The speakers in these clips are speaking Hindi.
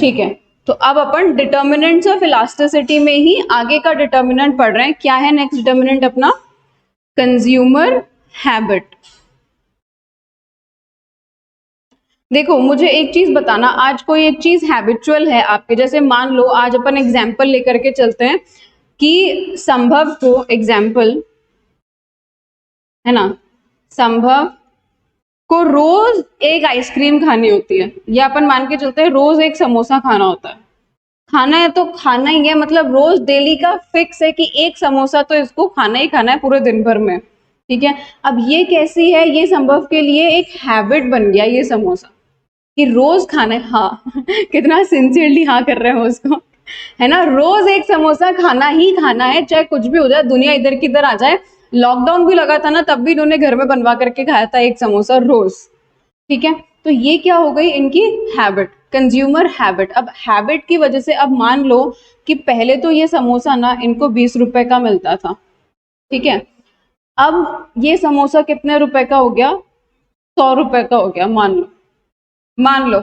ठीक है, तो अब अपन डिटर्मिनेंट्स ऑफ इलास्टिसिटी में ही आगे का डिटर्मिनेंट पढ़ रहे हैं। क्या है नेक्स्ट डिटर्मिनेंट अपना? Consumer habit. देखो मुझे एक चीज बताना, आज कोई एक चीज हैबिचुअल है आपके, जैसे मान लो आज अपन एग्जाम्पल लेकर के चलते हैं कि संभव को, एग्जाम्पल है ना, संभव को रोज एक आइसक्रीम खानी होती है, या अपन मान के चलते हैं रोज एक समोसा खाना होता है। खाना है तो खाना ही है, मतलब रोज डेली का फिक्स है कि एक समोसा तो इसको खाना ही खाना है पूरे दिन भर में। ठीक है, अब ये कैसी है, ये संभव के लिए एक हैबिट बन गया ये समोसा कि रोज खाना है। हाँ कितना सिंसियरली हाँ कर रहे हो उसको, है ना, रोज एक समोसा खाना ही खाना है, चाहे कुछ भी हो जाए, दुनिया इधर की इधर आ जाए। लॉकडाउन भी लगा था ना, तब भी इन्होंने घर में बनवा करके खाया था एक समोसा रोज। ठीक है, तो ये क्या हो गई इनकी हैबिट, कंज्यूमर हैबिट। अब हैबिट की वजह से अब मान लो कि पहले तो ये समोसा ना इनको 20 रुपए का मिलता था। ठीक है, अब ये समोसा कितने रुपए का हो गया? 100 रुपए का हो गया। मान लो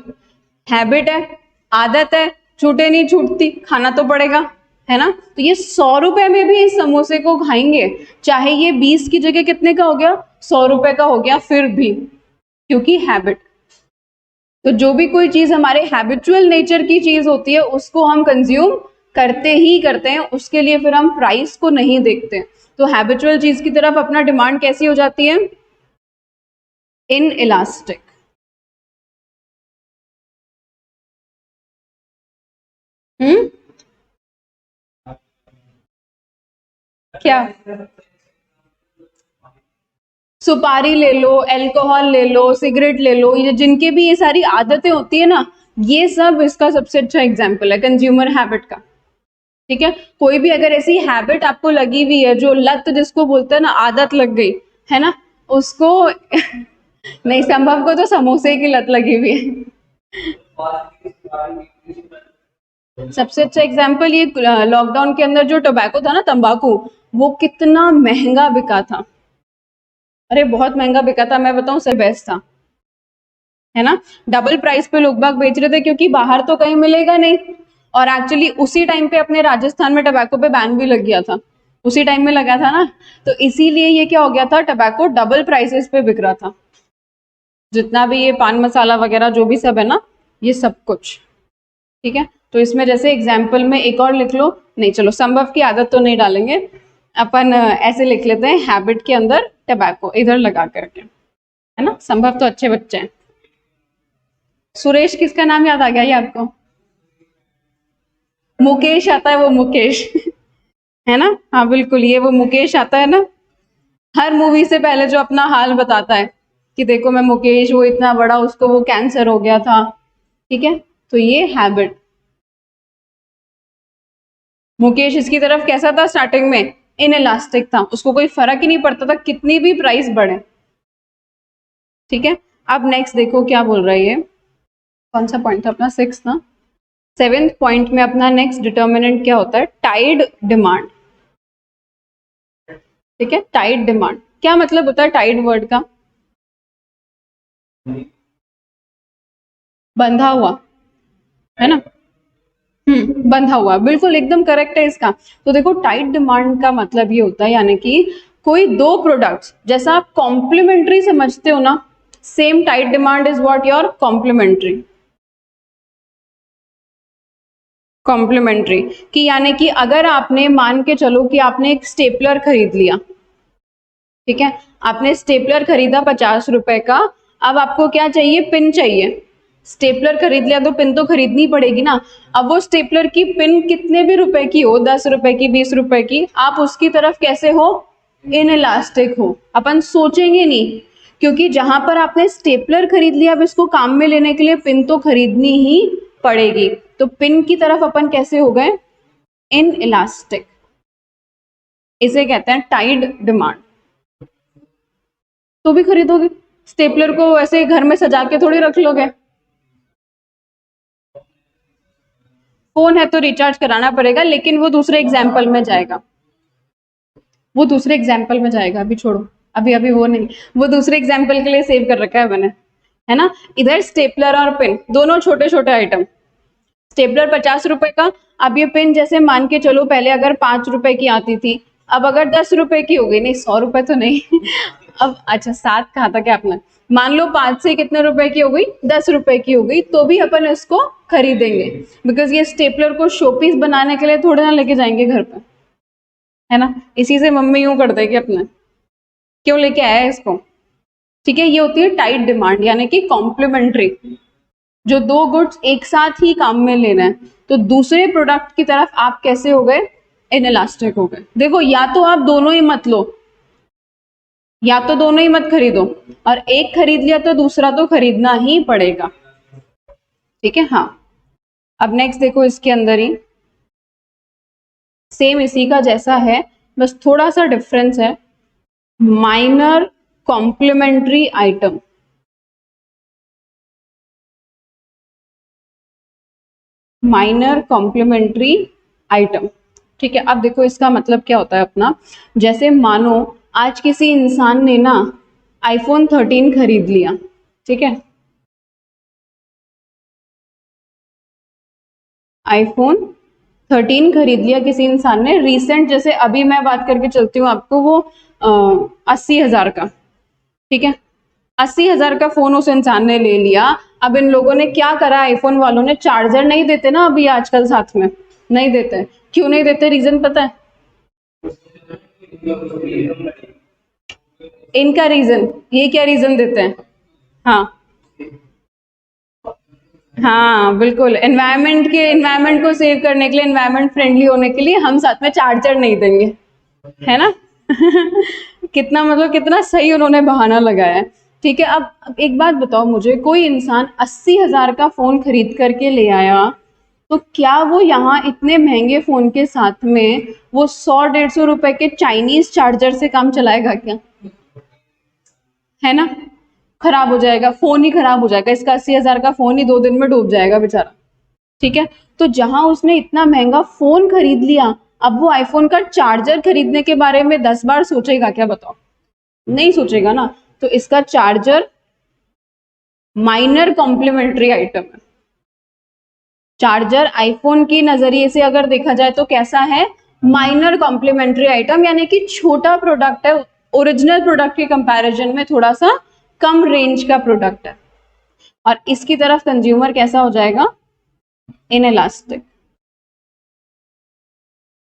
हैबिट है, आदत है, छूटे नहीं छूटती, खाना तो पड़ेगा, है ना। तो ये 100 रुपए में भी इस समोसे को खाएंगे, चाहे ये 20 की जगह कितने का हो गया, 100 रुपए का हो गया, फिर भी, क्योंकि हैबिट। तो जो भी कोई चीज हमारे हैबिचुअल नेचर की चीज होती है उसको हम कंज्यूम करते ही करते हैं, उसके लिए फिर हम प्राइस को नहीं देखते। तो हैबिचुअल चीज की तरफ अपना डिमांड कैसी हो जाती है? In elastic. क्या? सुपारी ले लो, अल्कोहल ले लो, सिगरेट ले लो, ये जिनके भी ये सारी आदतें होती है ना, ये सब इसका सबसे अच्छा एग्जाम्पल है कंज्यूमर हैबिट का। ठीक है, कोई भी अगर ऐसी हैबिट आपको लगी हुई है, जो लत जिसको बोलते हैं ना, आदत लग गई है ना, उसको नहीं, संभव को तो समोसे की लत लगी हुई है। सबसे अच्छा एग्जाम्पल ये लॉकडाउन के अंदर जो टोबैको था ना, तंबाकू, वो कितना महंगा बिका था। अरे बहुत महंगा बिका था, मैं बताऊं सर बेस्ट था, है ना। डबल प्राइस पे लोग बाग बेच रहे थे, क्योंकि बाहर तो कहीं मिलेगा नहीं। और एक्चुअली उसी टाइम पे अपने राजस्थान में टबैको पे बैन भी लग गया था, उसी टाइम में लगा था ना, तो इसीलिए ये क्या हो गया था, टबैको डबल प्राइसेस पे बिक रहा था। जितना भी ये पान मसाला वगैरह जो भी सब है ना, ये सब कुछ। ठीक है, तो इसमें जैसे एग्जाम्पल में एक और लिख लो, नहीं चलो संभव की आदत तो नहीं डालेंगे अपन, ऐसे लिख लेते हैं हैबिट के अंदर टबैको इधर लगा करके, है ना। संभव तो अच्छे बच्चे हैं। सुरेश किसका नाम याद आ गया ये आपको? मुकेश आता है, वो मुकेश है ना, हाँ बिल्कुल, ये वो मुकेश आता है ना, हर मूवी से पहले जो अपना हाल बताता है कि देखो मैं मुकेश, वो इतना बड़ा, उसको वो कैंसर हो गया था। ठीक है, तो ये हैबिट। मुकेश इसकी तरफ कैसा था स्टार्टिंग में? इन इलास्टिक था, उसको कोई फर्क ही नहीं पड़ता था कितनी भी प्राइस बढ़े। ठीक है, अब नेक्स्ट देखो क्या बोल रहा है ये, कौन सा पॉइंट था अपना? 6 ना। 7th पॉइंट में अपना नेक्स्ट डिटर्मिनेंट क्या होता है? Tied demand. ठीक है, टाइड डिमांड क्या मतलब होता है टाइड वर्ड का? बंधा हुआ, है ना। बंधा हुआ, बिल्कुल एकदम करेक्ट है इसका। तो देखो टाइट डिमांड का मतलब ये होता है, यानी कि कोई दो प्रोडक्ट्स, जैसा आप कॉम्प्लीमेंट्री समझते हो ना, same tied demand is what your complementary. Complementary कि यानी कि अगर आपने, मान के चलो कि आपने एक स्टेपलर खरीद लिया, ठीक है, आपने स्टेपलर खरीदा 50 रुपए का, अब आपको क्या चाहिए? पिन चाहिए। स्टेपलर खरीद लिया तो पिन तो खरीदनी पड़ेगी ना। अब वो स्टेपलर की पिन कितने भी रुपए की हो, 10 रुपए की, 20 रुपए की, आप उसकी तरफ कैसे हो? इन इलास्टिक हो। अपन सोचेंगे नहीं, क्योंकि जहां पर आपने स्टेपलर खरीद लिया, अब इसको काम में लेने के लिए पिन तो खरीदनी ही पड़ेगी। तो पिन की तरफ अपन कैसे हो गए? In elastic. इसे कहते हैं टाइड डिमांड। तो भी खरीदोगे स्टेपलर को, ऐसे घर में सजा के थोड़ी रख लोगे। फोन है तो रिचार्ज कराना पड़ेगा, लेकिन वो दूसरे एग्जाम्पल में जाएगा, वो दूसरे एग्जाम्पल में जाएगा, अभी छोड़ो, अभी अभी वो नहीं, वो दूसरे एग्जाम्पल के लिए सेव कर रखा है मैंने, है ना। इधर स्टेपलर और पिन दोनों छोटे छोटे आइटम, स्टेपलर 50 रुपए का। अब ये पेन जैसे मान के चलो पहले अगर 5 रुपए की आती थी, अब अगर 10 रुपए की हो गई, नहीं 100 रुपए तो नहीं अब अच्छा 7 कहा था क्या आपने, मान लो 5 से कितने रुपए की हो गई, 10 रुपए की हो गई, तो भी अपन इसको खरीदेंगे, बिकॉज ये स्टेपलर को शोपीस बनाने के लिए थोड़े ना लेके जाएंगे घर पे, है ना। इसी से मम्मी यूं कर देगी अपने, क्यों लेके आया है इसको। ठीक है, ये होती है टाइट डिमांड, यानी कि कॉम्प्लीमेंट्री, जो दो गुड्स एक साथ ही काम में लेना है, तो दूसरे प्रोडक्ट की तरफ आप कैसे हो गए, इनइलास्टिक हो गए। देखो या तो आप दोनों ही मत लो, या तो दोनों ही मत खरीदो, और एक खरीद लिया तो दूसरा तो खरीदना ही पड़ेगा। ठीक है, हाँ। अब नेक्स्ट देखो, इसके अंदर ही सेम इसी का जैसा है, बस थोड़ा सा डिफरेंस है, minor complementary item. Minor complementary item, ठीक है। अब देखो इसका मतलब क्या होता है अपना, जैसे मानो आज किसी इंसान ने ना आईफोन 13 खरीद लिया, ठीक है, आईफोन 13 खरीद लिया किसी इंसान ने रिसेंट, जैसे अभी मैं बात करके चलती हूँ आपको, वो 80,000 का, ठीक है, 80,000 का फोन उस इंसान ने ले लिया। अब इन लोगों ने क्या करा, आईफोन वालों ने, चार्जर नहीं देते ना अभी आजकल साथ में, नहीं देते। क्यों नहीं देते, रीजन पता है इनका रीजन, ये क्या रीजन देते हैं, हाँ हाँ बिल्कुल, एनवायरमेंट को सेव करने के लिए, एनवायरमेंट फ्रेंडली होने के लिए हम साथ में चार्जर नहीं देंगे, है ना कितना मतलब कितना सही उन्होंने बहाना लगाया है। ठीक है, अब एक बात बताओ मुझे, कोई इंसान 80,000 का फोन खरीद करके ले आया, तो क्या वो यहाँ इतने महंगे फोन के साथ में वो 100-150 रुपए के चाइनीज चार्जर से काम चलाएगा क्या, है ना। खराब हो जाएगा, फोन ही खराब हो जाएगा, इसका 80,000 का फोन ही 2 दिन में डूब जाएगा बेचारा। ठीक है, तो जहां उसने इतना महंगा फोन खरीद लिया, अब वो आईफोन का चार्जर खरीदने के बारे में 10 बार सोचेगा क्या, बताओ, नहीं सोचेगा ना। तो इसका चार्जर माइनर कॉम्प्लीमेंट्री आइटम है। चार्जर आईफोन की नजरिए से अगर देखा जाए तो कैसा है, माइनर कॉम्प्लीमेंट्री आइटम, यानी कि छोटा प्रोडक्ट है, ओरिजिनल प्रोडक्ट के कंपैरिजन में थोड़ा सा कम रेंज का प्रोडक्ट है, और इसकी तरफ कंज्यूमर कैसा हो जाएगा, इनइलास्टिक,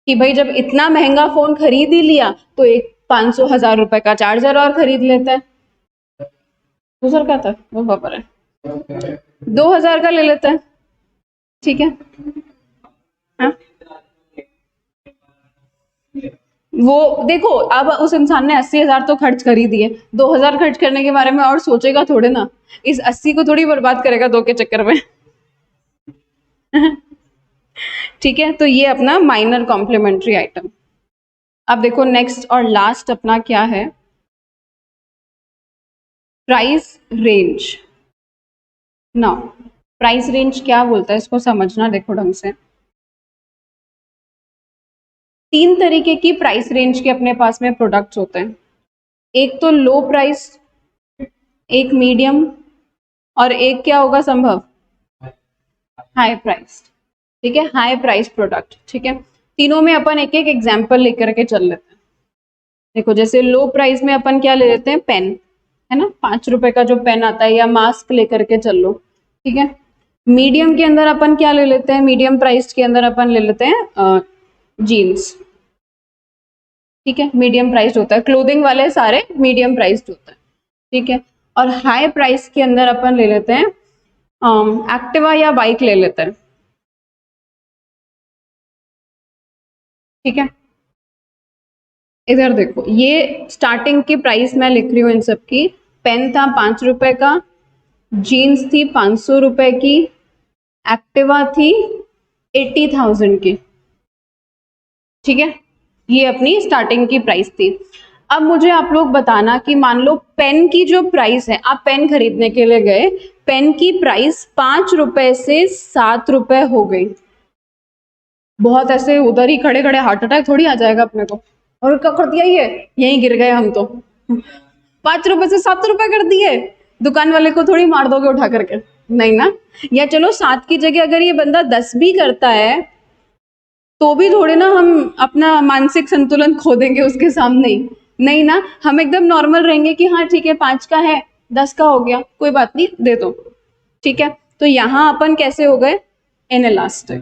कि भाई जब इतना महंगा फोन खरीद ही लिया तो एक 500-1000 रुपए का चार्जर और खरीद लेता है, दूसरा क्या था वो बराबर है, 2000 का ले लेता है। ठीक है, हाँ? वो देखो, अब उस इंसान ने 80,000 तो खर्च कर ही दिए, 2000 खर्च करने के बारे में और सोचेगा थोड़े ना, इस 80 को थोड़ी बर्बाद करेगा 2 के चक्कर में ठीक है, तो ये अपना माइनर कॉम्प्लीमेंट्री आइटम। अब देखो नेक्स्ट और लास्ट अपना क्या है, price range. Now price range क्या बोलता है, इसको समझना देखो ढंग से। 3 तरीके की प्राइस रेंज के अपने पास में प्रोडक्ट्स होते हैं, एक तो लो प्राइस, एक मीडियम, और एक क्या होगा संभव, हाई प्राइस। ठीक है, हाई प्राइस प्रोडक्ट। ठीक है, तीनों में अपन एक एक एग्जाम्पल लेकर के चल लेते हैं। देखो जैसे लो प्राइस में अपन क्या ले लेते हैं, पेन, है ना, 5 रुपए का जो पेन आता है, या मास्क लेकर के चल लो। ठीक है, मीडियम के अंदर अपन क्या ले लेते हैं, मीडियम प्राइस के अंदर अपन ले लेते हैं जीन्स। ठीक है, मीडियम प्राइस होता है, क्लोथिंग वाले सारे मीडियम प्राइस होता है। ठीक है, और हाई प्राइस के अंदर अपन ले लेते हैं एक्टिवा या बाइक ले लेते हैं। ठीक है, इधर देखो, ये स्टार्टिंग की प्राइस मैं लिख रही हूँ इन सब की, पेन था 5 रुपए का, जीन्स थी 500 रुपए की, एक्टिवा थी 80,000 की। ठीक है, ये अपनी स्टार्टिंग की प्राइस थी। अब मुझे आप लोग बताना कि मान लो पेन की जो प्राइस है, आप पेन खरीदने के लिए गए, पेन की प्राइस 5 रुपए से 7 रुपए हो गई। बहुत ऐसे उधर ही खड़े खड़े हार्ट अटैक थोड़ी आ जाएगा अपने को, और क्या कर दिया ये, यहीं गिर गए हम तो 5 रुपए से 7 रुपए कर दिए, दुकान वाले को थोड़ी मार दोगे उठा करके, नहीं ना। या चलो 7 की जगह अगर ये बंदा 10 भी करता है तो भी थोड़े ना हम अपना मानसिक संतुलन खो देंगे उसके सामने ही। नहीं ना, हम एकदम नॉर्मल रहेंगे कि हाँ ठीक है 5 का है, 10 का हो गया, कोई बात नहीं, दे दो। ठीक है, तो यहां अपन कैसे हो गए, इनइलास्टिक।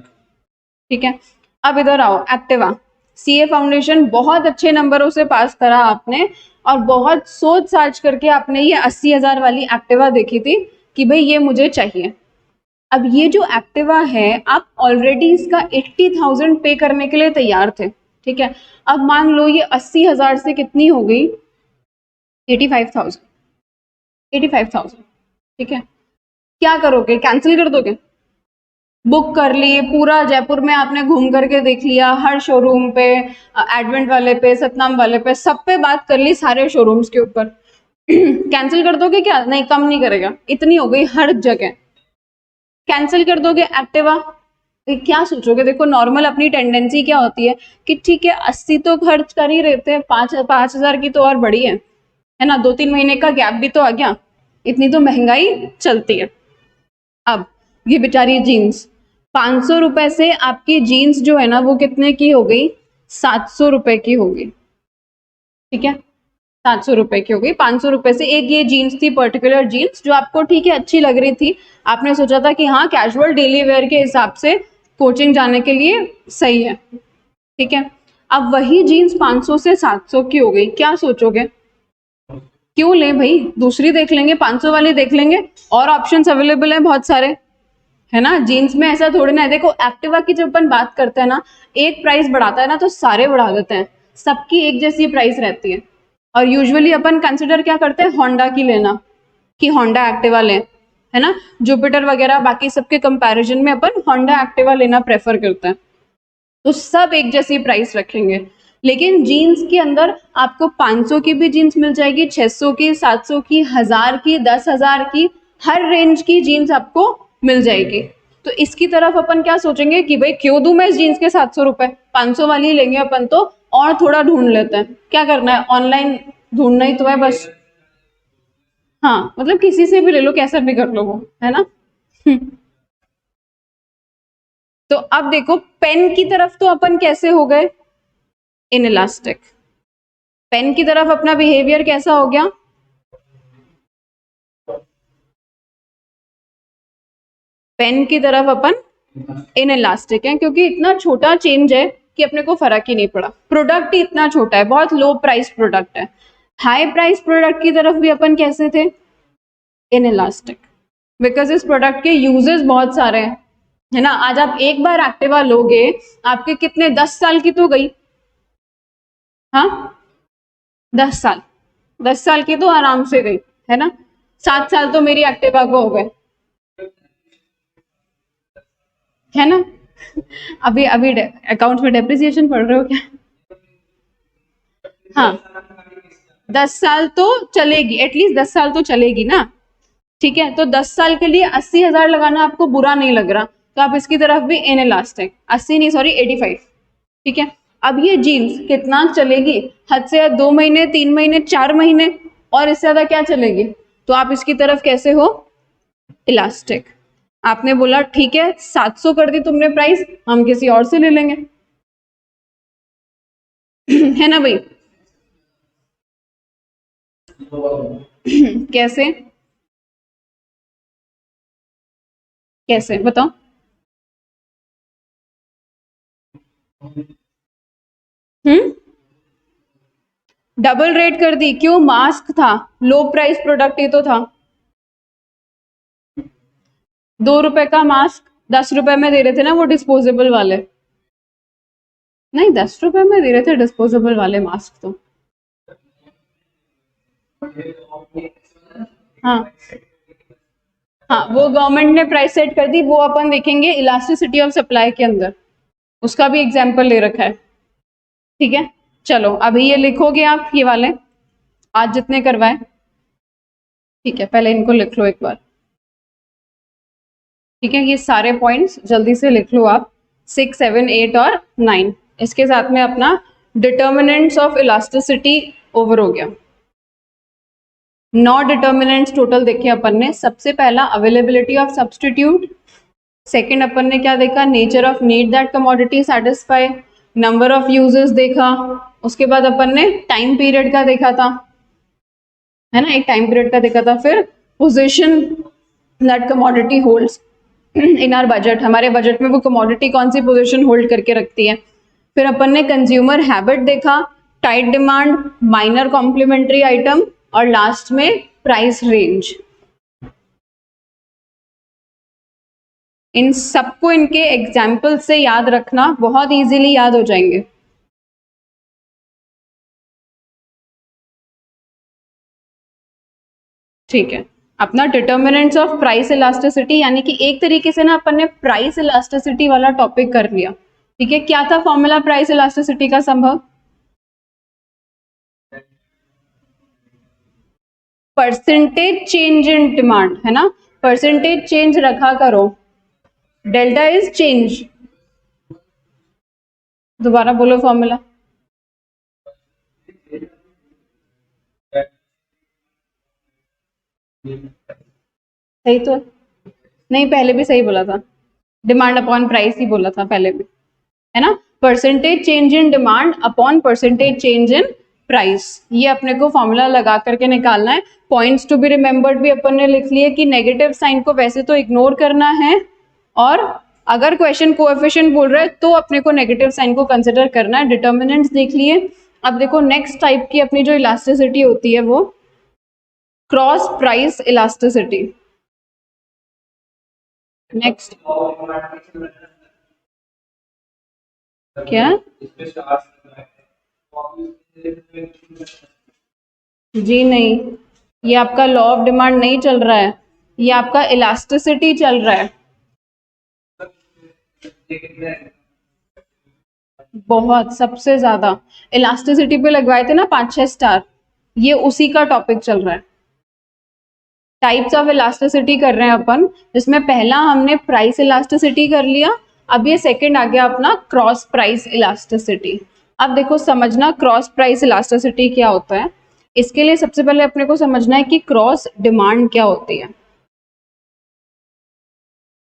ठीक है, अब इधर आओ, एक्टिवा। सीए फाउंडेशन बहुत अच्छे नंबरों से पास करा आपने, और बहुत सोच साच करके आपने ये 80,000 वाली एक्टिवा देखी थी कि भाई ये मुझे चाहिए। अब ये जो एक्टिवा है, आप ऑलरेडी इसका 80,000 पे करने के लिए तैयार थे। ठीक है, अब मान लो ये 80,000 से कितनी हो गई, 85,000। 85,000, ठीक है, क्या करोगे, कैंसिल कर दोगे? बुक कर ली, पूरा जयपुर में आपने घूम करके देख लिया, हर शोरूम पे, एडवेंट वाले पे, सतनाम वाले पे, सब पे बात कर ली, सारे शोरूम्स के ऊपर। कैंसिल कर दोगे क्या? नहीं, कम नहीं करेगा, इतनी हो गई हर जगह, कैंसिल कर दोगे एक्टिवा? क्या सोचोगे? देखो नॉर्मल अपनी टेंडेंसी क्या होती है कि ठीक है 80 तो खर्च कर ही रहते हैं, 5,000 की तो और बड़ी है ना, 2-3 महीने का गैप भी तो आ गया, इतनी तो महंगाई चलती है। अब ये बेचारी जीन्स, 500 रुपए से आपकी जीन्स जो है ना वो कितने की हो गई, 700 रुपए की हो गई। ठीक है, 700 रुपए की हो गई। 500 रुपए से एक ये जीन्स थी, पर्टिकुलर जीन्स, जो आपको ठीक है अच्छी लग रही थी, आपने सोचा था कि हाँ कैजुअल डेली वेयर के हिसाब से कोचिंग जाने के लिए सही है। ठीक है, अब वही जीन्स 500 से 700 की हो गई, क्या सोचोगे? क्यों ले भाई, दूसरी देख लेंगे, 500 वाली देख लेंगे, और ऑप्शंस अवेलेबल है बहुत सारे, है ना। जीन्स में ऐसा थोड़ी ना है, देखो एक्टिवा की जब अपन बात करते हैं ना, एक प्राइस बढ़ाता है ना तो सारे बढ़ा देते हैं, सबकी एक जैसी प्राइस रहती है। और यूजुअली अपन कंसिडर क्या करते हैं, होंडा की लेना, कि होंडा एक्टिवा लें, है ना। जुपिटर वगैरह बाकी सबके कंपैरिजन में अपन होंडा एक्टिवा लेना प्रेफर करते हैं, तो सब एक जैसी प्राइस रखेंगे। लेकिन जीन्स के अंदर आपको 500 की भी जीन्स मिल जाएगी, 600 की, 700 की, 1000 की, 10,000 की, हर रेंज की जीन्स आपको मिल जाएगी। तो इसकी तरफ अपन क्या सोचेंगे कि भाई क्यों दूं मैं इस जीन्स के 700 रुपए, 500 वाली लेंगे अपन तो, और थोड़ा ढूंढ लेते हैं, क्या करना है, ऑनलाइन ढूंढना ही तो है बस। हाँ मतलब किसी से भी ले लो, कैसा भी कर लो वो, है ना। तो अब देखो पेन की तरफ तो अपन कैसे हो गए, इनइलास्टिक। पेन की तरफ अपना बिहेवियर कैसा हो गया, पेन की तरफ अपन इनइलास्टिक है, क्योंकि इतना छोटा चेंज है कि अपने को फर्क ही नहीं पड़ा, प्रोडक्ट ही इतना छोटा है, बहुत लो प्राइस प्रोडक्ट है। हाई प्राइस प्रोडक्ट की तरफ भी अपन कैसे थे, इनइलास्टिक, बिकॉज इस प्रोडक्ट के यूजेस बहुत सारे हैं, है ना। आज आप एक बार एक्टिवा लोगे, आपके कितने 10 साल की तो गई, हाँ 10 साल, 10 साल की तो आराम से गई, है ना। 7 साल तो मेरी एक्टिवा को हो गए, है ना। अभी अभी अकाउंट में डेप्रिसिएशन पढ़ रहे हो क्या? हाँ 10 साल तो चलेगी, एटलीस्ट 10 साल तो चलेगी ना। ठीक है, तो 10 साल के लिए 80,000 लगाना आपको बुरा नहीं लग रहा, तो आप इसकी तरफ भी इनइलास्टिक, 80 नहीं सॉरी 85। ठीक है, अब ये जीन्स कितना चलेगी, हद से हद 2 महीने, 3 महीने, 4 महीने, और इससे ज्यादा क्या चलेगी, तो आप इसकी तरफ कैसे हो, इलास्टिक। आपने बोला ठीक है 700 कर दी तुमने प्राइस, हम किसी और से ले लेंगे, है ना भाई। कैसे, कैसे बताओ? हम्म, डबल रेट कर दी, क्यों? मास्क था, लो प्राइस प्रोडक्ट ही तो था। 2 रुपए का मास्क 10 रुपए में दे रहे थे ना वो डिस्पोजेबल वाले, नहीं 10 रुपए में दे रहे थे डिस्पोजेबल वाले मास्क तो। हाँ हाँ, वो गवर्नमेंट ने प्राइस सेट कर दी, वो अपन देखेंगे इलास्टिसिटी ऑफ सप्लाई के अंदर, उसका भी एग्जाम्पल ले रखा है। ठीक है, चलो अभी ये लिखोगे आप, ये वाले आज जितने करवाए। ठीक है, पहले इनको लिख लो एक बार। ठीक है, ये सारे पॉइंट्स जल्दी से लिख लो आप, 6, 7, 8 और 9। इसके साथ में अपना डिटर्मिनेंट्स ऑफ इलास्टिसिटी ओवर हो गया। 9 डिटर्मिनेंट्स टोटल देखे अपन ने। सबसे पहला अवेलेबिलिटी ऑफ सब्सटीट्यूट, सेकंड अपन ने क्या देखा, nature of need that commodity satisfy, number of uses देखा, उसके बाद अपन ने टाइम पीरियड का देखा था, है ना, एक टाइम पीरियड का देखा था। फिर position that commodity holds in our budget, हमारे बजट में वो कमोडिटी कौन सी पोजीशन होल्ड करके रखती है। फिर अपन ने कंज्यूमर हैबिट देखा, tied demand, minor complementary item, और लास्ट में प्राइस रेंज। इन सबको इनके एग्जाम्पल से याद रखना, बहुत इजीली याद हो जाएंगे। ठीक है, अपना डिटर्मिनेंट्स ऑफ प्राइस इलास्टिसिटी, यानी कि एक तरीके से ना अपन ने प्राइस इलास्टिसिटी वाला टॉपिक कर लिया। ठीक है, क्या था फॉर्मूला प्राइस इलास्टिसिटी का संभव? परसेंटेज चेंज इन डिमांड, है ना, परसेंटेज चेंज रखा करो, डेल्टा इज चेंज। दोबारा बोलो फॉर्मूला। सही तो है? नहीं, पहले भी सही बोला था, डिमांड अपॉन प्राइस ही बोला था पहले भी, है ना। Percentage change in demand upon percentage change in price, ये अपने को फॉर्मूला लगा करके निकालना है। पॉइंट्स टू बी रिमेंबर्ड भी अपन ने लिख लिए कि नेगेटिव साइन को वैसे तो इग्नोर करना है, और अगर क्वेश्चन कोएफिशिएंट बोल रहा है तो अपने को नेगेटिव साइन को कंसिडर करना है। डिटर्मिनेंट्स देख लिए। अब देखो नेक्स्ट टाइप की अपनी जो इलास्टिसिटी होती है वो क्रॉस प्राइस इलास्टिसिटी। नेक्स्ट क्या? जी नहीं, ये आपका लॉ ऑफ डिमांड नहीं चल रहा है, ये आपका इलास्टिसिटी चल रहा है। बहुत, सबसे ज्यादा इलास्टिसिटी पे लगवाए थे ना 5-6 स्टार, ये उसी का टॉपिक चल रहा है। टाइप्स ऑफ इलास्टिसिटी कर रहे हैं अपन, जिसमें पहला हमने प्राइस इलास्टिसिटी कर लिया, अब ये सेकंड आ गया अपना क्रॉस प्राइस इलास्टिसिटी। अब देखो समझना क्रॉस प्राइस इलास्टिसिटी क्या होता है। इसके लिए सबसे पहले अपने को समझना है कि क्रॉस डिमांड क्या होती है।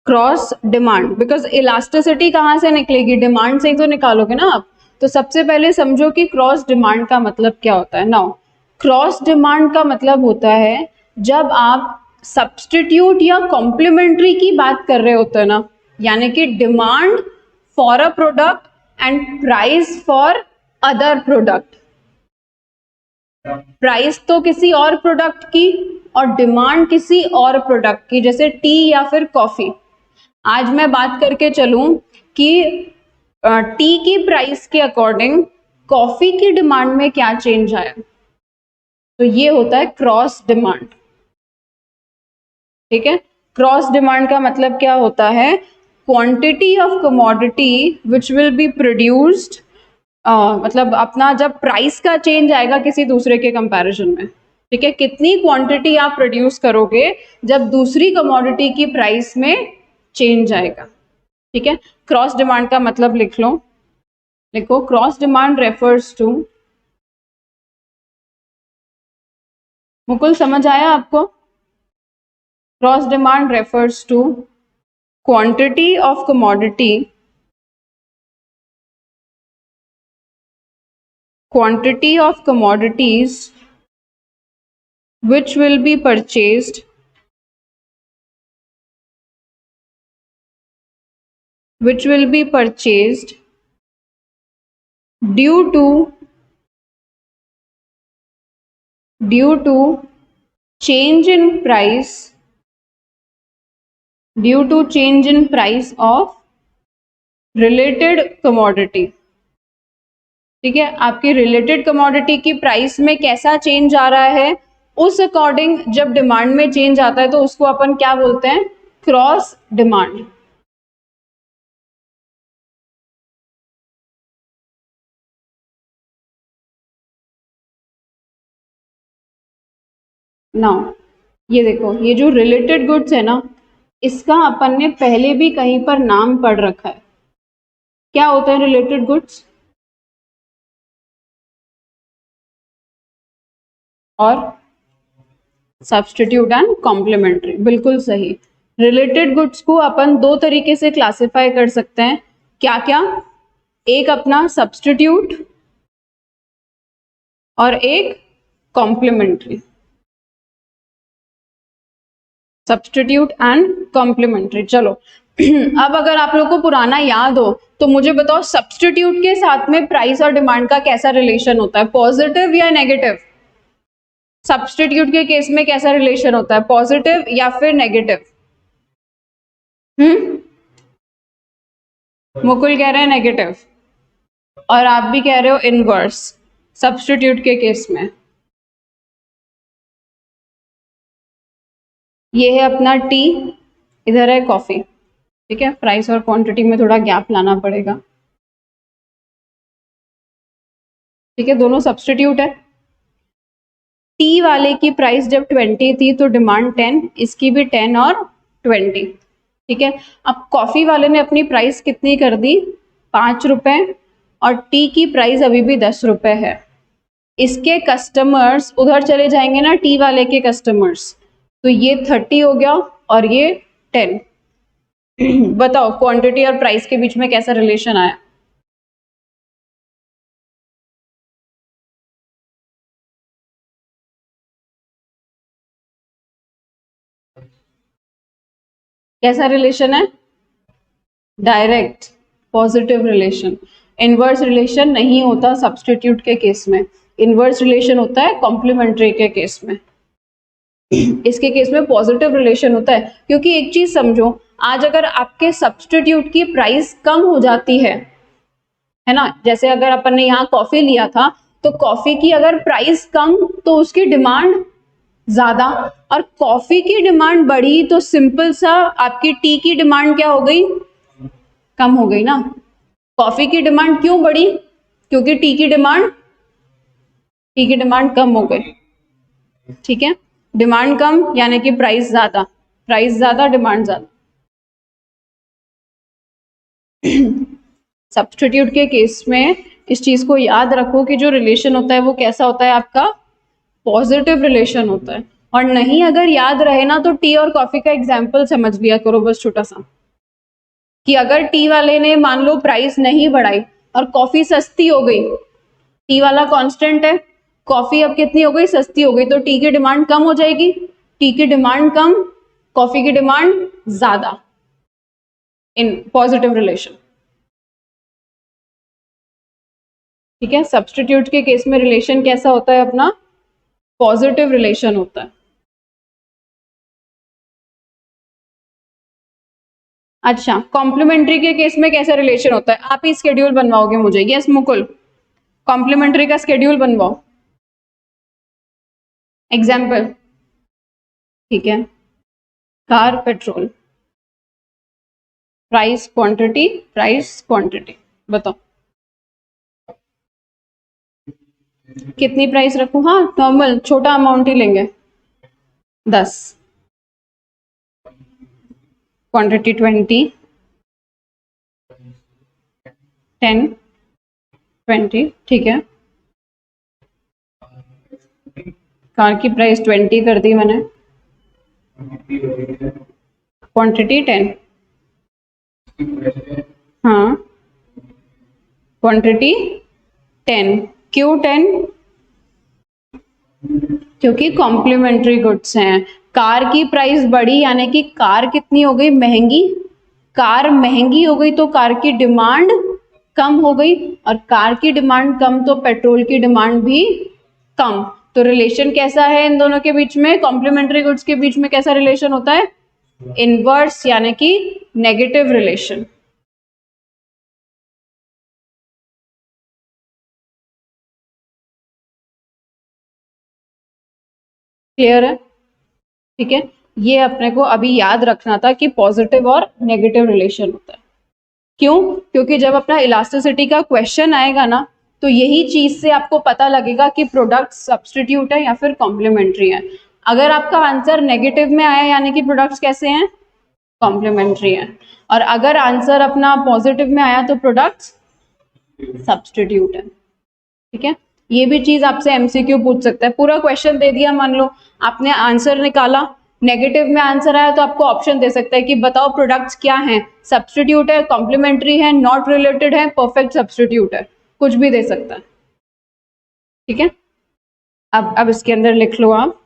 क्रॉस डिमांड, बिकॉज इलास्टिसिटी कहाँ से निकलेगी, डिमांड से ही तो निकालोगे ना आप। तो सबसे पहले समझो कि क्रॉस डिमांड का मतलब क्या होता है। नाउ क्रॉस डिमांड का मतलब होता है जब आप सब्सटीट्यूट या कॉम्प्लीमेंट्री की बात कर रहे होते हैं ना, यानी कि demand for a product and price for other product. Price तो किसी और प्रोडक्ट की और डिमांड किसी और प्रोडक्ट की, जैसे टी या फिर कॉफी। आज मैं बात करके चलूं कि टी की प्राइस के अकॉर्डिंग कॉफी की डिमांड में क्या चेंज आया, तो ये होता है क्रॉस डिमांड। ठीक है, क्रॉस डिमांड का मतलब क्या होता है, quantity of commodity which will be produced, मतलब अपना जब प्राइस का चेंज आएगा किसी दूसरे के कंपैरिजन में। ठीक है, कितनी क्वांटिटी आप प्रोड्यूस करोगे जब दूसरी कमोडिटी की प्राइस में चेंज आएगा। ठीक है, क्रॉस डिमांड का मतलब लिख लो, लिखो cross demand refers to, Mukul समझ आया आपको? Cross demand refers to quantity of commodity, quantity of commodities which will be purchased due to change in price, due to change in price of related commodity। ठीक है, आपकी रिलेटेड कमोडिटी की प्राइस में कैसा चेंज आ रहा है, उस अकॉर्डिंग जब डिमांड में चेंज आता है तो उसको अपन क्या बोलते हैं, क्रॉस डिमांड। नाउ ये देखो, ये जो रिलेटेड गुड्स है ना, इसका अपन ने पहले भी कहीं पर नाम पढ़ रखा है। क्या होता है रिलेटेड गुड्स? और सब्स्टिट्यूट एंड कॉम्प्लीमेंट्री, बिल्कुल सही। रिलेटेड गुड्स को अपन दो तरीके से क्लासिफाई कर सकते हैं, क्या क्या? एक अपना सब्स्टिट्यूट और एक कॉम्प्लीमेंट्री। Substitute and complementary. चलो अब अगर आप लोग को पुराना याद हो तो मुझे बताओ, सब्स्टिट्यूट के साथ में प्राइस और डिमांड का कैसा रिलेशन होता है, पॉजिटिव या नेगेटिव? सब्स्टिट्यूट के केस में कैसा रिलेशन होता है, पॉजिटिव या फिर नेगेटिव? मुकुल कह रहे हैं नेगेटिव, और आप भी कह रहे हो इनवर्स सब्स्टिट्यूट के केस में। ये है अपना टी, इधर है कॉफी, ठीक है। प्राइस और क्वांटिटी में थोड़ा गैप लाना पड़ेगा, ठीक है। दोनों सब्स्टिट्यूट है। टी वाले की प्राइस जब 20 थी तो डिमांड 10, इसकी भी 10 और 20, ठीक है। अब कॉफी वाले ने अपनी प्राइस कितनी कर दी, 5 रुपए, और टी की प्राइस अभी भी 10 रुपए है। इसके कस्टमर्स उधर चले जाएंगे ना, टी वाले के कस्टमर्स, तो ये 30 हो गया और ये 10। बताओ क्वांटिटी और प्राइस के बीच में कैसा रिलेशन आया? कैसा रिलेशन है? Direct positive relation. Inverse relation नहीं होता सब्स्टिट्यूट के केस में, इनवर्स रिलेशन होता है कॉम्प्लीमेंट्री के केस में। इसके केस में पॉजिटिव रिलेशन होता है, क्योंकि एक चीज समझो, आज अगर आपके सब्स्टिट्यूट की प्राइस कम हो जाती है ना, जैसे अगर अपन ने यहाँ कॉफी लिया था तो कॉफी की अगर प्राइस कम तो उसकी डिमांड ज्यादा, और कॉफी की डिमांड बढ़ी तो सिंपल सा आपकी टी की डिमांड क्या हो गई, कम हो गई ना। कॉफी की डिमांड क्यों बढ़ी, क्योंकि टी की डिमांड कम हो गई, ठीक है। डिमांड कम यानी कि प्राइस ज्यादा, प्राइस ज्यादा डिमांड ज्यादा। सब्स्टिट्यूट के केस में इस चीज को याद रखो कि जो रिलेशन होता है वो कैसा होता है आपका, पॉजिटिव रिलेशन होता है। और नहीं अगर याद रहे ना तो टी और कॉफी का एग्जाम्पल समझ लिया करो बस छोटा सा, कि अगर टी वाले ने मान लो प्राइस नहीं बढ़ाई और कॉफी सस्ती हो गई, टी वाला कांस्टेंट है, कॉफी अब कितनी हो गई, सस्ती हो गई, तो टी की डिमांड कम हो जाएगी, टी की डिमांड कम, कॉफी की डिमांड ज्यादा, इन पॉजिटिव रिलेशन, ठीक है। सब्स्टिट्यूट के केस में रिलेशन कैसा होता है अपना, पॉजिटिव रिलेशन होता है। अच्छा, कॉम्प्लीमेंट्री के केस में कैसा रिलेशन होता है, आप ही स्केड्यूल बनवाओगे मुझे? यस मुकुल, कॉम्प्लीमेंट्री का स्केड्यूल बनवाओ, एग्जाम्पल, ठीक है। कार पेट्रोल, प्राइस क्वांटिटी, बताओ कितनी प्राइस रखूं? हाँ नॉर्मल छोटा अमाउंट ही लेंगे, 10, क्वांटिटी 20, 10, 20, ठीक है। कार की प्राइस 20 कर दी मैंने, क्वांटिटी 10, हाँ क्वांटिटी 10, क्यों 10? क्योंकि कॉम्प्लीमेंट्री गुड्स हैं। कार की प्राइस बढ़ी यानी कि कार कितनी हो गई, महंगी, कार महंगी हो गई तो कार की डिमांड कम हो गई, और कार की डिमांड कम तो पेट्रोल की डिमांड भी कम। तो रिलेशन कैसा है इन दोनों के बीच में, कॉम्प्लीमेंट्री गुड्स के बीच में कैसा रिलेशन होता है, इनवर्स यानी कि नेगेटिव रिलेशन। क्लियर है, ठीक है। ये अपने को अभी याद रखना था कि पॉजिटिव और नेगेटिव रिलेशन होता है। क्यों? क्योंकि जब अपना इलास्टिसिटी का क्वेश्चन आएगा ना तो यही चीज से आपको पता लगेगा कि प्रोडक्ट सब्स्टिट्यूट है या फिर कॉम्प्लीमेंट्री है। अगर आपका आंसर नेगेटिव में आया यानी कि प्रोडक्ट्स कैसे हैं, कॉम्प्लीमेंट्री है, और अगर आंसर अपना पॉजिटिव में आया तो प्रोडक्ट्स सब्स्टिट्यूट है, ठीक है। ये भी चीज आपसे एमसीक्यू पूछ सकता है। पूरा क्वेश्चन दे दिया, मान लो आपने आंसर निकाला, नेगेटिव में आंसर आया तो आपको ऑप्शन दे सकता है कि बताओ प्रोडक्ट्स क्या हैं, सब्स्टिट्यूट है, कॉम्प्लीमेंट्री है, नॉट रिलेटेड है, परफेक्ट सब्स्टिट्यूट है, कुछ भी दे सकता है। ठीक है, अब इसके अंदर लिख लो आप,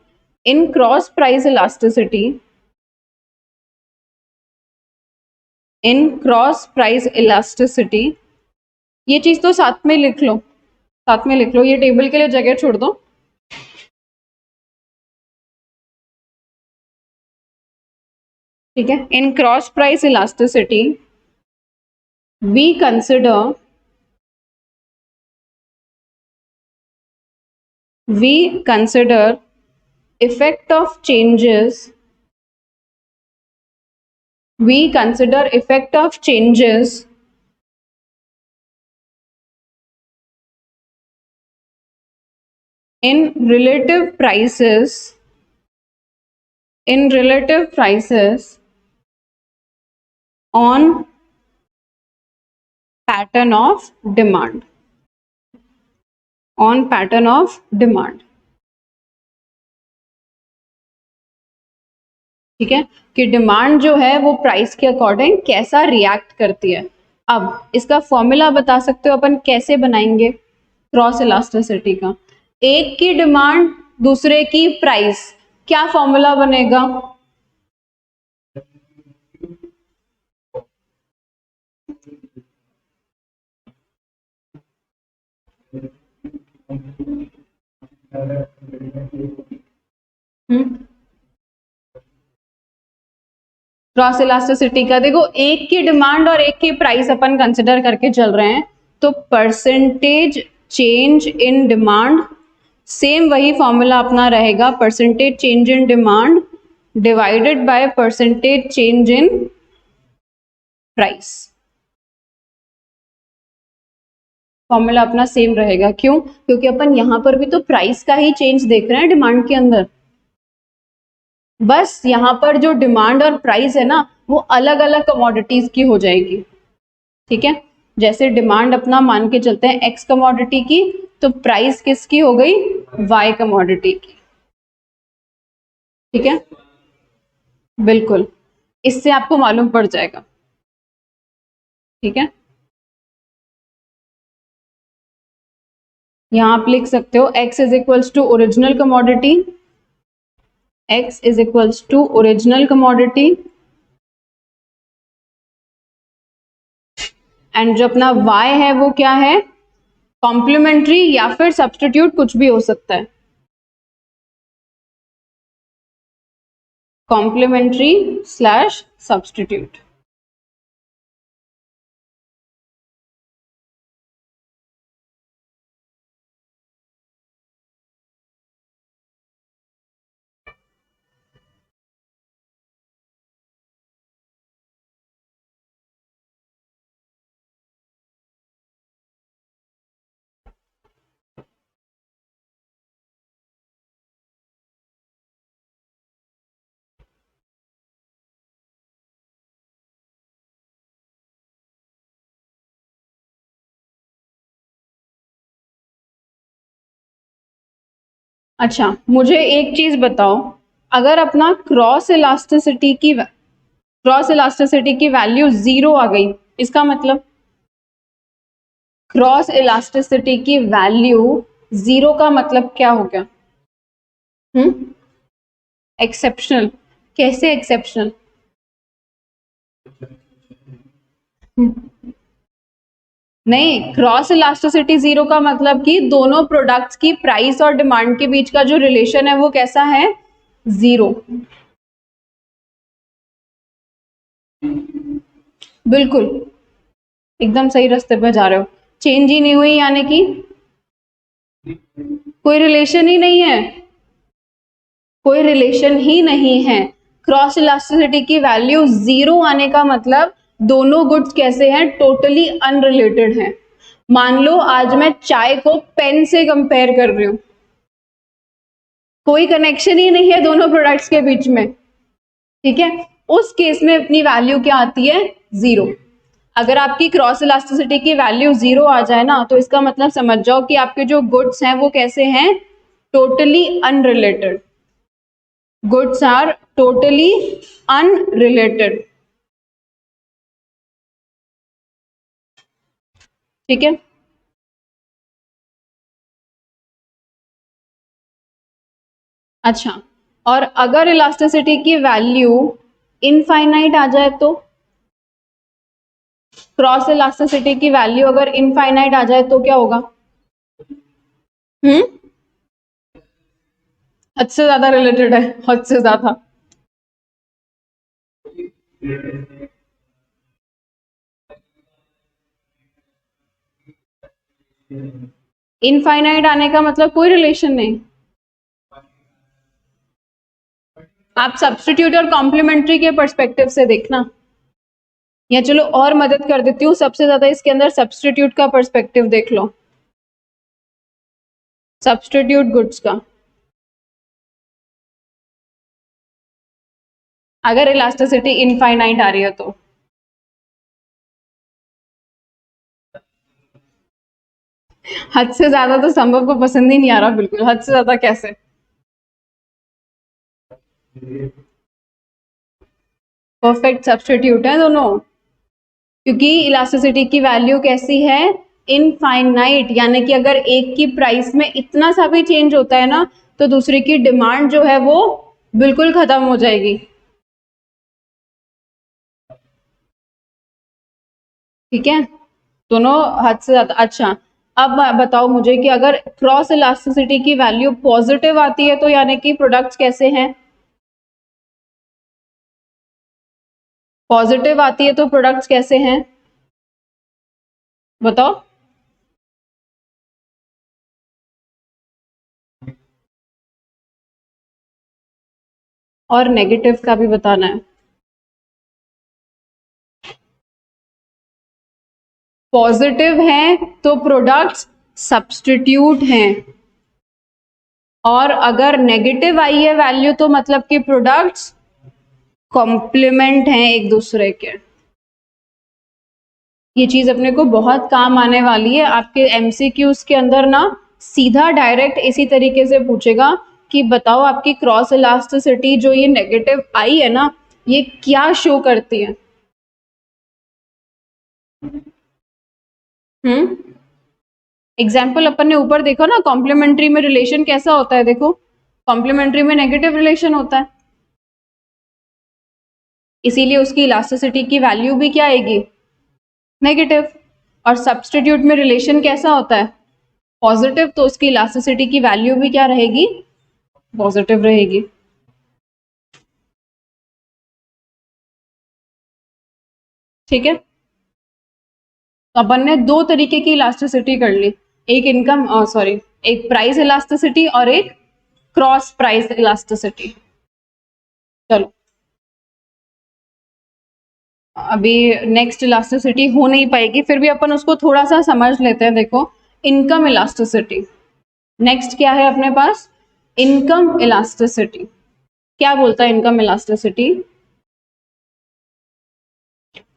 इन क्रॉस प्राइस इलास्टिसिटी, इन क्रॉस प्राइस इलास्टिसिटी, ये चीज तो साथ में लिख लो, साथ में लिख लो, ये टेबल के लिए जगह छोड़ दो। ठीक है, in cross price elasticity we consider effect of changes, we consider effect of changes in relative prices on pattern of demand, on pattern of demand। ठीक है, कि डिमांड जो है वो प्राइस के अकॉर्डिंग कैसा रिएक्ट करती है। अब इसका फॉर्मूला बता सकते हो अपन कैसे बनाएंगे क्रॉस इलास्टिसिटी का? एक की डिमांड दूसरे की प्राइस, क्या फॉर्मूला बनेगा? क्रॉस इलास्टिसिटी का देखो, एक की डिमांड और एक की प्राइस अपन कंसिडर करके चल रहे हैं, तो percentage change in demand, same वही फॉर्मूला अपना रहेगा, percentage change in demand divided by percentage change in price. Formula अपना सेम रहेगा, क्यों? क्योंकि अपन यहां पर भी तो प्राइस का ही चेंज देख रहे हैं डिमांड के अंदर, बस यहां पर जो डिमांड और प्राइस है ना वो अलग अलग कमोडिटीज की हो जाएगी। ठीक है, जैसे डिमांड अपना मान के चलते हैं एक्स कमोडिटी की, तो प्राइस किसकी हो गई? वाई कमोडिटी की। ठीक है, बिल्कुल, इससे आपको मालूम पड़ जाएगा। ठीक है, यहां आप लिख सकते हो x is equals to original commodity, x is equals to original commodity, and जो अपना y है वो क्या है? कॉम्प्लीमेंट्री या फिर सब्स्टिट्यूट, कुछ भी हो सकता है, कॉम्प्लीमेंट्री स्लैश सब्स्टिट्यूट। अच्छा, मुझे एक चीज बताओ, अगर अपना क्रॉस इलास्टिसिटी की वैल्यू 0 आ गई, इसका मतलब क्रॉस इलास्टिसिटी की वैल्यू 0 का मतलब क्या हो गया? एक्सेप्शनल। कैसे एक्सेप्शनल? नहीं, क्रॉस इलास्टिसिटी 0 का मतलब कि दोनों प्रोडक्ट्स की प्राइस और डिमांड के बीच का जो रिलेशन है वो कैसा है? 0। बिल्कुल, एकदम सही रास्ते पे जा रहे हो। चेंज ही नहीं हुई यानी कि कोई रिलेशन ही नहीं है, कोई रिलेशन ही नहीं है। क्रॉस इलास्टिसिटी की वैल्यू 0 आने का मतलब दोनों गुड्स कैसे हैं? टोटली अनरिलेटेड हैं। मान लो आज मैं चाय को पेन से कंपेयर कर रही हूं, कोई कनेक्शन ही नहीं है दोनों प्रोडक्ट्स के बीच में। ठीक है, उस केस में अपनी वैल्यू क्या आती है? 0। अगर आपकी क्रॉस इलास्टिसिटी की वैल्यू 0 आ जाए ना, तो इसका मतलब समझ जाओ कि आपके जो गुड्स हैं वो कैसे हैं, totally unrelated. Goods are totally unrelated. ठीक है, अच्छा, और अगर इलास्टिसिटी की वैल्यू इनफाइनाइट आ जाए तो, क्रॉस इलास्टिसिटी की वैल्यू अगर इनफाइनाइट आ जाए तो क्या होगा? हम्म, हद से ज्यादा रिलेटेड है, हद से ज्यादा। इनफाइनाइट आने का मतलब कोई रिलेशन नहीं। आप सब्स्टिट्यूट और कॉम्प्लीमेंट्री के पर्सपेक्टिव से देखना, या चलो और मदद कर देती हूँ, सबसे ज्यादा इसके अंदर सब्स्टिट्यूट का पर्सपेक्टिव देख लो, सब्स्टिट्यूट गुड्स का। अगर इलास्टिसिटी इनफाइनाइट आ रही है तो हद से ज्यादा तो संभव को पसंद ही नहीं आ रहा बिल्कुल, हद से ज्यादा कैसे? परफेक्ट सब्स्टिट्यूट है दोनों, क्योंकि इलास्टिसिटी की वैल्यू कैसी है, इनफाइनाइट, यानी कि अगर एक की प्राइस में इतना सा भी चेंज होता है ना, तो दूसरे की डिमांड जो है वो बिल्कुल खत्म हो जाएगी। ठीक है, दोनों हद से ज्यादा। अच्छा, अब बताओ मुझे कि अगर क्रॉस इलास्टिसिटी की वैल्यू पॉजिटिव आती है तो यानी कि प्रोडक्ट्स कैसे हैं? पॉजिटिव आती है तो प्रोडक्ट्स कैसे हैं, बताओ। और नेगेटिव का भी बताना है। पॉजिटिव हैं तो प्रोडक्ट्स सब्स्टिट्यूट हैं, और अगर नेगेटिव आई है वैल्यू तो मतलब कि प्रोडक्ट्स कॉम्प्लीमेंट हैं एक दूसरे के। ये चीज अपने को बहुत काम आने वाली है आपके एमसीक्यूज के अंदर ना, सीधा डायरेक्ट इसी तरीके से पूछेगा कि बताओ आपकी क्रॉस इलास्टिसिटी जो ये नेगेटिव आई है ना, ये क्या शो करती है। हम्म, एग्जाम्पल अपन ने ऊपर देखो ना, कॉम्प्लीमेंट्री में रिलेशन कैसा होता है, देखो कॉम्प्लीमेंट्री में नेगेटिव रिलेशन होता है, इसीलिए उसकी इलास्टिसिटी की वैल्यू भी क्या आएगी, नेगेटिव। और सब्स्टिट्यूट में रिलेशन कैसा होता है, पॉजिटिव, तो उसकी इलास्टिसिटी की वैल्यू भी क्या रहेगी, पॉजिटिव रहेगी। ठीक है, तो अपन ने दो तरीके की इलास्टिसिटी कर ली, एक इनकम सॉरी, एक प्राइस इलास्टिसिटी और एक क्रॉस प्राइस इलास्टिसिटी। चलो, अभी नेक्स्ट इलास्टिसिटी हो नहीं पाएगी, फिर भी अपन उसको थोड़ा सा समझ लेते हैं। देखो, इनकम इलास्टिसिटी, नेक्स्ट क्या है अपने पास, इनकम इलास्टिसिटी। क्या बोलता है इनकम इलास्टिसिटी,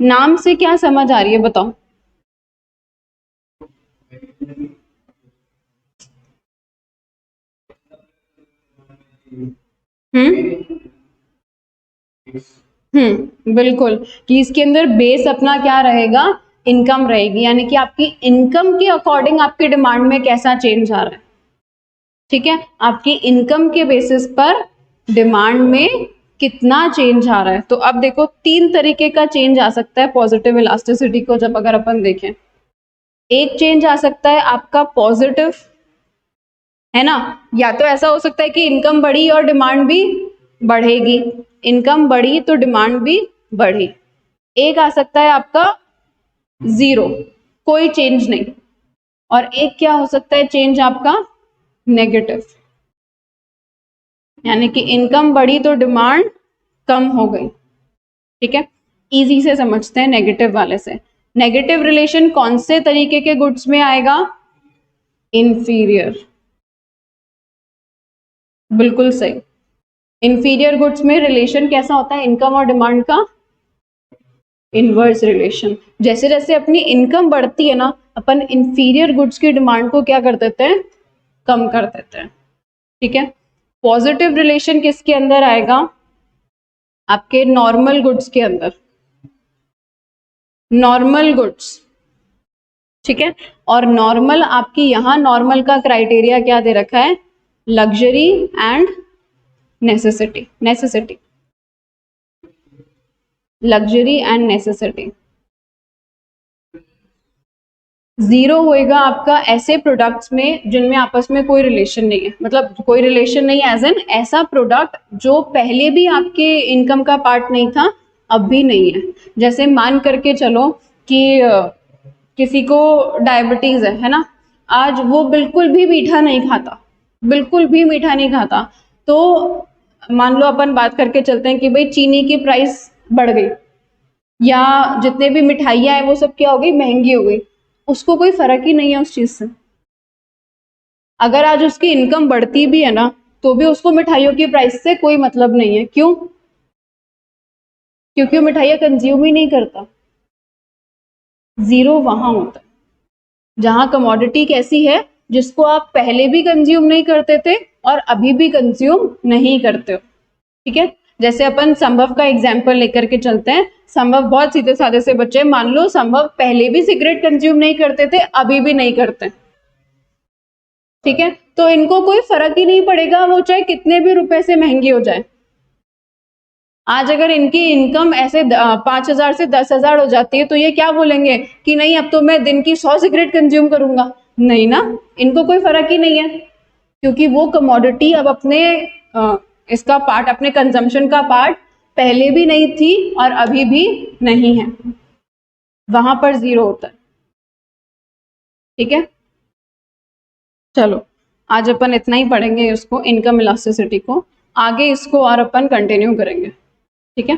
नाम से क्या समझ आ रही है बताओ। हम्म, बिल्कुल, कि इसके अंदर बेस अपना क्या रहेगा, इनकम रहेगी, यानी कि आपकी इनकम के अकॉर्डिंग आपके डिमांड में कैसा चेंज आ रहा है। ठीक है, आपकी इनकम के बेसिस पर डिमांड में कितना चेंज आ रहा है। तो अब देखो, तीन तरीके का चेंज आ सकता है पॉजिटिव इलास्टिसिटी को जब अगर अपन देखें। एक चेंज आ सकता है आपका पॉजिटिव, है ना, या तो ऐसा हो सकता है कि इनकम बढ़ी और डिमांड भी बढ़ेगी, इनकम बढ़ी तो डिमांड भी बढ़ी। एक आ सकता है आपका जीरो, कोई चेंज नहीं, और एक क्या हो सकता है चेंज आपका, नेगेटिव, यानी कि इनकम बढ़ी तो डिमांड कम हो गई। ठीक है, इजी से समझते हैं नेगेटिव वाले से। नेगेटिव रिलेशन कौन से तरीके के गुड्स में आएगा, इंफीरियर, बिल्कुल सही। इंफीरियर गुड्स में रिलेशन कैसा होता है इनकम और डिमांड का, इनवर्स रिलेशन। जैसे जैसे अपनी इनकम बढ़ती है ना, अपन इंफीरियर गुड्स की डिमांड को क्या कर देते हैं, कम कर देते हैं। ठीक है, पॉजिटिव रिलेशन किसके अंदर आएगा, आपके नॉर्मल गुड्स के अंदर, नॉर्मल गुड्स। ठीक है, और नॉर्मल आपकी यहां नॉर्मल का क्राइटेरिया क्या दे रखा है, luxury and necessity, necessity, luxury and necessity. Zero होएगा आपका ऐसे प्रोडक्ट्स में जिनमें आपस में कोई रिलेशन नहीं है, मतलब कोई रिलेशन नहीं एज एन ऐसा प्रोडक्ट जो पहले भी आपके इनकम का पार्ट नहीं था, अब भी नहीं है। जैसे मान करके चलो कि किसी को डायबिटीज है ना, आज वो बिल्कुल भी मीठा नहीं खाता, बिल्कुल भी मीठा नहीं खाता, तो मान लो अपन बात करके चलते हैं कि भाई चीनी की प्राइस बढ़ गई, या जितने भी मिठाइयाँ हैं वो सब क्या हो गई, महंगी हो गई, उसको कोई फर्क ही नहीं है उस चीज से। अगर आज उसकी इनकम बढ़ती भी है ना, तो भी उसको मिठाइयों की प्राइस से कोई मतलब नहीं है। क्यों? क्योंकि वो मिठाइयाँ कंज्यूम ही नहीं करता। जीरो वहां होता है जहां कमोडिटी कैसी है, जिसको आप पहले भी कंज्यूम नहीं करते थे और अभी भी कंज्यूम नहीं करते हो। ठीक है, जैसे अपन संभव का एग्जाम्पल लेकर के चलते हैं। संभव बहुत सीधे साधे से बच्चे, मान लो संभव पहले भी सिगरेट कंज्यूम नहीं करते थे, अभी भी नहीं करते। ठीक है, तो इनको कोई फर्क ही नहीं पड़ेगा, वो चाहे कितने भी रुपए से महंगी हो जाए। आज अगर इनकी इनकम ऐसे 5,000 से 10,000 हो जाती है, तो ये क्या बोलेंगे कि नहीं अब तो मैं दिन की 100 सिगरेट कंज्यूम करूंगा? नहीं ना, इनको कोई फर्क ही नहीं है, क्योंकि वो कमोडिटी अब अपने इसका पार्ट, अपने कंजम्पशन का पार्ट पहले भी नहीं थी और अभी भी नहीं है, वहां पर जीरो होता है। ठीक है, चलो आज अपन इतना ही पढ़ेंगे इसको, इनकम इलास्टिसिटी को। आगे इसको और अपन कंटिन्यू करेंगे। ठीक है।